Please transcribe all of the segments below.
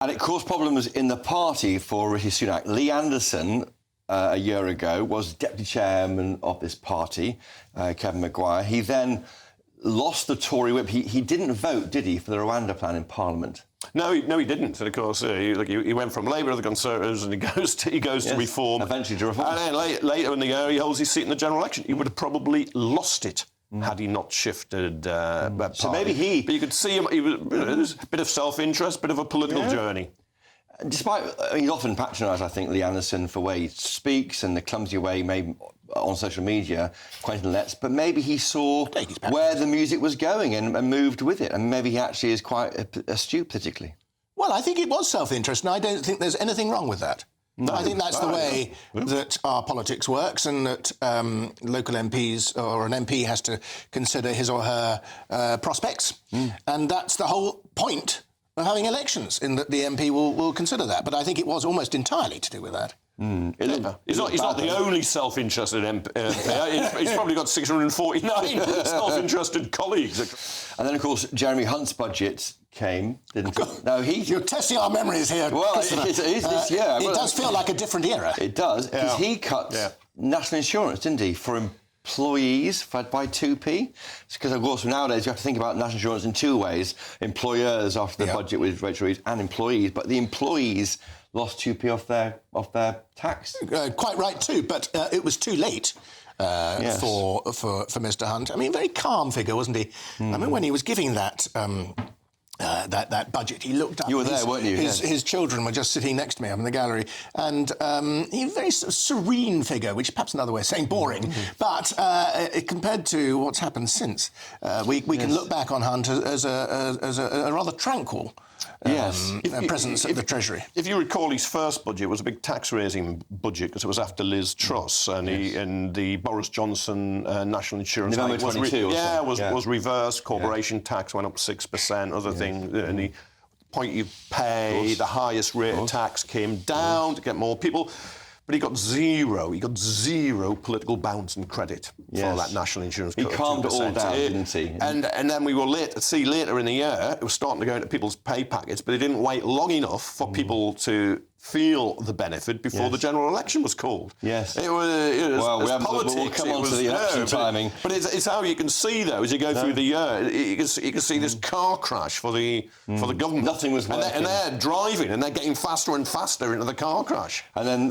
And it caused problems in the party for Rishi Sunak. Lee Anderson, a year ago, was deputy chairman of this party, Kevin Maguire. He then lost the Tory whip. He didn't vote, did he, for the Rwanda plan in Parliament? No, he didn't. And of course, he went from Labour to the Conservatives, and he goes to Reform. Eventually to Reform. And then later in the year, he holds his seat in the general election. He would have probably lost it had he not shifted. So maybe he. But you could see him. There's a bit of self-interest, bit of a political journey. Despite, he's often patronised, I think, Lee Anderson for the way he speaks and the clumsy way maybe on social media, Quentin Letts, but maybe he saw where the music was going and moved with it, and maybe he actually is quite astute politically. Well, I think it was self-interest, and I don't think there's anything wrong with that. No, I think that's the way that our politics works, and that local MPs or an MP has to consider his or her prospects, and that's the whole point of having elections, in that the MP will consider that. But I think it was almost entirely to do with that. He's not the only self-interested MP. He's probably got 649 self-interested colleagues. And then, of course, Jeremy Hunt's budget came, didn't it? No, You're testing our memories here. Well, it does feel like a different era. It does, because he cut national insurance, didn't he, for employees by 2p? Because, of course, nowadays you have to think about national insurance in two ways. Employers, after the budget was reduced, and employees. But the employees lost 2p off their tax. Quite right too, but it was too late for Mr. Hunt. I mean, very calm figure, wasn't he? I mean, when he was giving that that budget, he looked up. You were there, weren't you? His children were just sitting next to me up in the gallery, and he was a very serene figure, which is perhaps another way of saying boring. But compared to what's happened since, we can look back on Hunt as a rather tranquil presence at the Treasury. If you recall, his first budget was a big tax-raising budget, because it was after Liz Truss, and the Boris Johnson national insurance November 22 was reversed. Corporation tax went up 6%. Other things, and the point you pay, the highest rate of tax came down to get more people. But he got zero political bounce and credit for that national insurance. He calmed it all down, didn't he? And then we will see later in the year, it was starting to go into people's pay packets, but it didn't wait long enough for people to feel the benefit before the general election was called. Yes. It was politics. We'll come on to the election timing. But it's how you can see, though, as you go through the year, you can see this car crash for the government. Nothing was working. And they're driving, and they're getting faster and faster into the car crash. And then,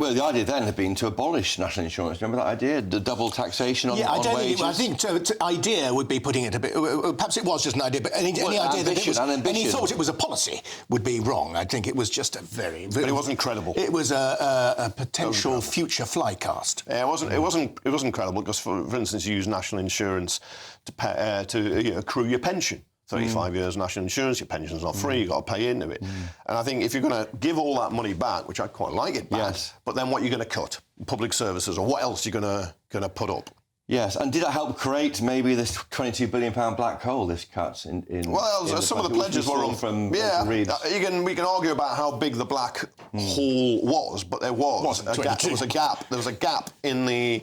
the idea then had been to abolish national insurance. Remember that idea? The double taxation on wages? I think idea would be putting it a bit... perhaps it was just an idea, but any idea that it was... Any thought it was a policy would be wrong. I think it was just a very... But it wasn't credible. It was a potential future flycast. Yeah, it wasn't credible, because, for instance, you use national insurance to accrue your pension. 35 years national insurance, your pension's not free, you've got to pay into it. And I think if you're going to give all that money back, which I quite like it back, but then what you're going to cut? Public services, or what else you're going to put up? Yes, and did that help create maybe this £22 billion black hole, this cut in Well, some of the pledges were from we can argue about how big the black hole was, but there was a gap. There was a gap in the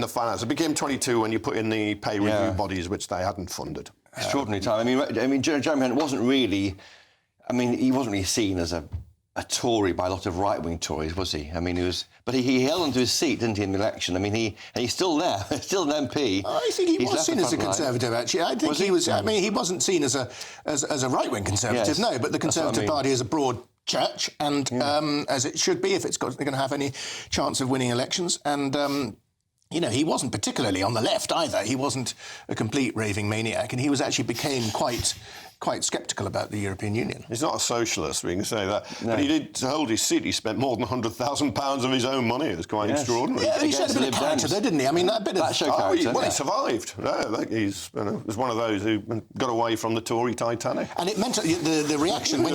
finance. It became 22 when you put in the pay review bodies, which they hadn't funded. Extraordinary time. I mean, Jeremy Hunt wasn't really... he wasn't really seen as a Tory by a lot of right-wing Tories, was he? I mean, but he held onto his seat, didn't he, in the election? I mean, he's still there, still an MP. I think he was seen as a Conservative, actually. I think he was. I mean, he wasn't seen as a right-wing Conservative, no. But the Conservative Party is a broad church, and as it should be if it's going to have any chance of winning elections. And he wasn't particularly on the left either. He wasn't a complete raving maniac, and he became quite sceptical about the European Union. He's not a socialist, we can say that. No. But he did, to hold his seat, he spent more than £100,000 of his own money. It was quite extraordinary. Yeah, he showed a bit of character there, didn't he? I mean, that bit of... He survived. He's one of those who got away from the Tory Titanic. And it meant the reaction when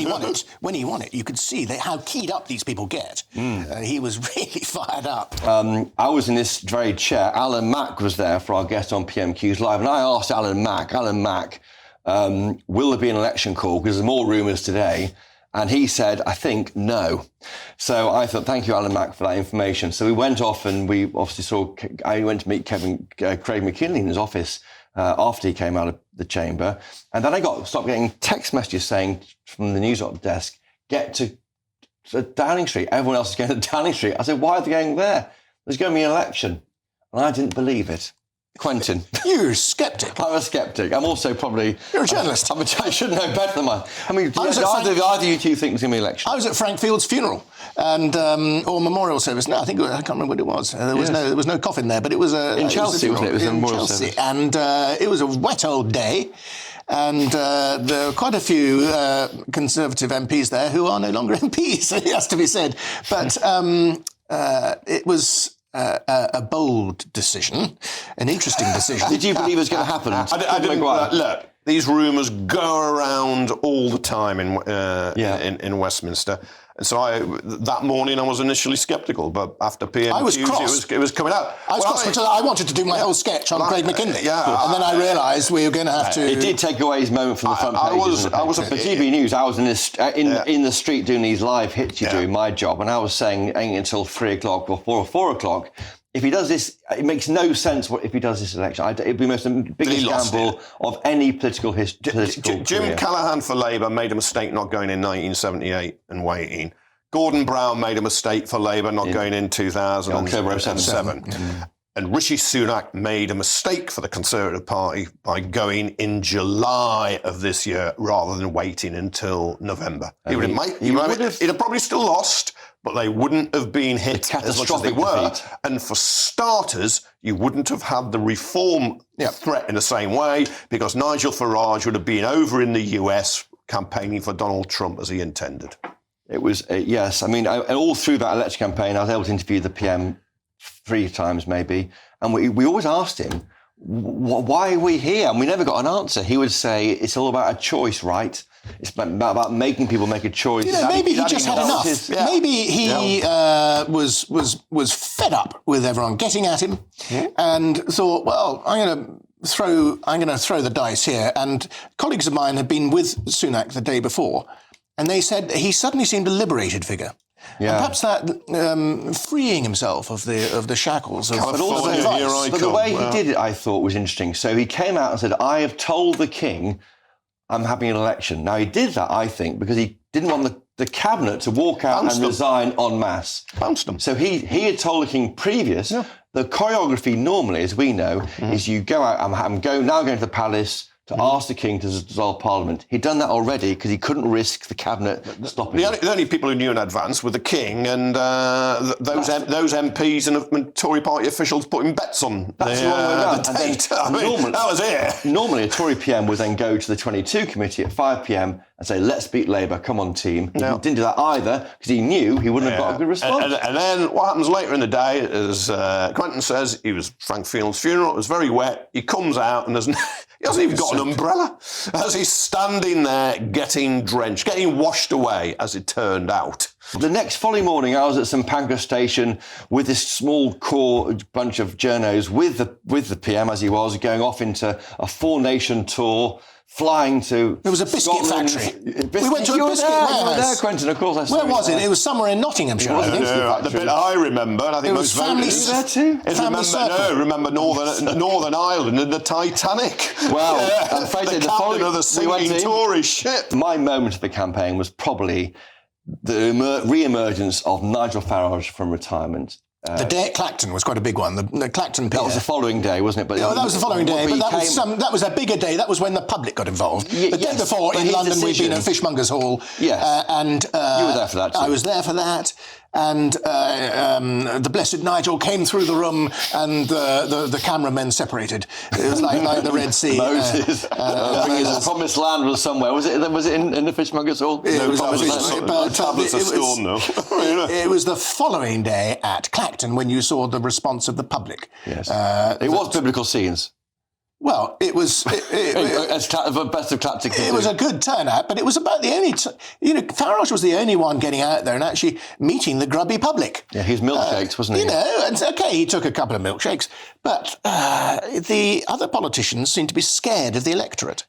he won it, you could see how keyed up these people get. He was really fired up. I was in this very chair. Alan Mack was there for our guest on PMQs Live, and I asked Alan Mack, will there be an election call? Because there's more rumours today. And he said, I think, no. So I thought, thank you, Alan Mack, for that information. So we went off and we obviously I went to meet Craig McKinley in his office after he came out of the chamber. And then I stopped getting text messages saying from the news op desk, get to Downing Street. Everyone else is going to Downing Street. I said, why are they going there? There's going to be an election. And I didn't believe it. Quentin. You're a sceptic. I'm a sceptic. I'm also probably... You're a journalist. I should know better than mine. I mean, either you two think there's going to be an election? I was at Frank Field's funeral and or memorial service. No, I can't remember what it was. There was no coffin there, but it was in Chelsea, wasn't it? It was a memorial service. And it was a wet old day. And there were quite a few Conservative MPs there who are no longer MPs, it has to be said. But it was a bold decision, an interesting decision. Did you believe it was going to happen? I didn't. Look, these rumours go around all the time in Westminster. And so that morning I was initially sceptical, but after PMQs it was coming out. I was cross because I wanted to do my whole sketch on Craig McKinley. And then I realised we were going to have to... It did take away his moment from the front page. I was for GBNews. I was in the street doing these live hits doing my job, and I was saying until 3 o'clock or 4 o'clock, if he does this, it makes no sense if he does this election. It'd be the biggest gamble of any political history. Jim Callaghan for Labour made a mistake not going in 1978 and waiting. Gordon Brown made a mistake for Labour not going in 2007. And Rishi Sunak made a mistake for the Conservative Party by going in July of this year rather than waiting until November. He'd have probably still lost, but they wouldn't have been hit as much as they were. Defeat. And for starters, you wouldn't have had the reform threat in the same way, because Nigel Farage would have been over in the US campaigning for Donald Trump as he intended. It was, yes. I mean, all through that election campaign, I was able to interview the PM 3 times maybe, and we always asked him, why are we here? And we never got an answer. He would say, it's all about a choice, right? It's about making people make a choice. Maybe he just had enough. Maybe he was fed up with everyone getting at him and thought, well, I'm going to throw the dice here. And colleagues of mine had been with Sunak the day before, and they said he suddenly seemed a liberated figure. Yeah. And perhaps that freeing himself of the shackles of all the advice. But the way he did it, I thought, was interesting. So he came out and said, I have told the king I'm having an election. Now, he did that, I think, because he didn't want the cabinet to walk out and resign en masse. Bounced them. So he had told the king previous. Yeah. The choreography normally, as we know, is you go out, I'm going to the palace to ask the king to dissolve Parliament. He'd done that already because he couldn't risk the cabinet stopping the only people who knew in advance were the king and those MPs and Tory party officials putting bets on the date. That was it. Normally, a Tory PM would then go to the 22 committee at 5 p.m. and say, let's beat Labour, come on, team. No. He didn't do that either because he knew he wouldn't have got a good response. And then what happens later in the day, as Quentin says, he was Frank Field's funeral, it was very wet. He comes out and he hasn't even got an umbrella as he's standing there getting drenched, getting washed away, as it turned out. The following morning, I was at St Pancras Station with this small core bunch of journos with the PM, as he was, going off into a 4-nation tour, flying to There was a biscuit factory. We went to a biscuit warehouse. You were there, Quentin, of course. Where was it? It was somewhere in Nottinghamshire, I think. The bit I remember, and I think most voters... Were you there too? Remember Northern Ireland and the Titanic. Well, the captain of the sinking Tory ship. My moment of the campaign was probably the re-emergence of Nigel Farage from retirement. The day at Clacton was quite a big one. The Clacton pier. That was the following day, wasn't it? But that was the following day. But that was a bigger day. That was when the public got involved. The day before in London, we'd been at Fishmongers Hall. Yes. And you were there for that too. I was there for that. And the blessed Nigel came through the room, and the cameramen separated. It was like the Red Sea. Moses. The Promised Land was somewhere. Was it in the Fishmongers Hall? The tablets are stolen now. It was the following day at Clacton when you saw the response of the public. Yes. It was biblical scenes. Well, it was... best of Clacton. It was a good turnout, but it was about the only... Farage was the only one getting out there and actually meeting the grubby public. Yeah, he was milkshakes, wasn't he? And he took a couple of milkshakes, but the other politicians seemed to be scared of the electorate.